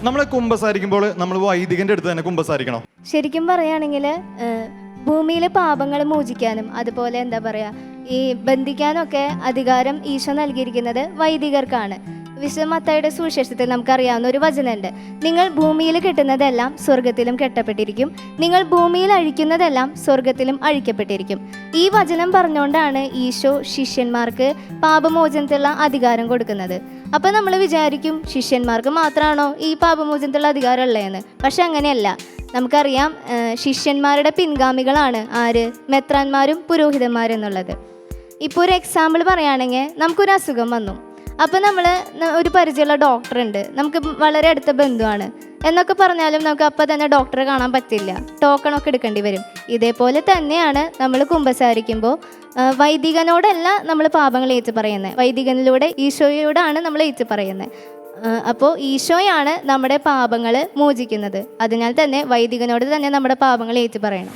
നമ്മൾ കുമ്പസാരിക്കുമ്പോൾ നമ്മൾ വൈദികന്റെ അടുത്ത് തന്നെ കുമ്പസാരിക്കണോ? ശരിക്കും പറയുകയാണെങ്കിൽ ഭൂമിയിലെ പാപങ്ങൾ മോചിക്കാനും അതുപോലെ എന്താ പറയുക ഈ ബന്ധിക്കാനൊക്കെ അധികാരം ഈശോ നൽകിയിരിക്കുന്നത് വൈദികർക്കാണ്. വിശുദ്ധ മത്തായിയുടെ സുവിശേഷത്തിൽ നമുക്കറിയാവുന്ന ഒരു വചനമുണ്ട്, നിങ്ങൾ ഭൂമിയിൽ കെട്ടുന്നതെല്ലാം സ്വർഗത്തിലും കെട്ടപ്പെട്ടിരിക്കും, നിങ്ങൾ ഭൂമിയിൽ അഴിക്കുന്നതെല്ലാം സ്വർഗത്തിലും അഴിക്കപ്പെട്ടിരിക്കും. ഈ വചനം പറഞ്ഞുകൊണ്ടാണ് ഈശോ ശിഷ്യന്മാർക്ക് പാപമോചനത്തിലുള്ള അധികാരം കൊടുക്കുന്നത്. അപ്പം നമ്മൾ വിചാരിക്കും ശിഷ്യന്മാർക്ക് മാത്രമാണോ ഈ പാപമോചനത്തിലുള്ള അധികാരം ഉള്ളതെന്ന്. പക്ഷെ അങ്ങനെയല്ല. നമുക്കറിയാം ശിഷ്യന്മാരുടെ പിൻഗാമികളാണ് ആര്? മെത്രാന്മാരും പുരോഹിതന്മാരും എന്നുള്ളത്. ഇപ്പോൾ ഒരു എക്സാമ്പിൾ പറയുകയാണെങ്കിൽ നമുക്കൊരു അസുഖം വന്നു, അപ്പോൾ നമ്മൾ ഒരു പരിചയമുള്ള ഡോക്ടറുണ്ട്, നമുക്ക് വളരെ അടുത്ത ബന്ധുവാണ് എന്നൊക്കെ പറഞ്ഞാലും നമുക്ക് അപ്പം തന്നെ ഡോക്ടറെ കാണാൻ പറ്റില്ല, ടോക്കണൊക്കെ എടുക്കേണ്ടി വരും. ഇതേപോലെ തന്നെയാണ് നമ്മൾ കുമ്പസാരിക്കുമ്പോൾ വൈദികനോടല്ല നമ്മൾ പാപങ്ങൾ ഏറ്റു പറയുന്നത്, വൈദികനിലൂടെ ഈശോയോടാണ് നമ്മൾ ഏറ്റു പറയുന്നത്. അപ്പോൾ ഈശോയാണ് നമ്മുടെ പാപങ്ങൾ മോചിക്കുന്നത്. അതിനാൽ തന്നെ വൈദികനോട് തന്നെ നമ്മുടെ പാപങ്ങൾ ഏറ്റു പറയണം.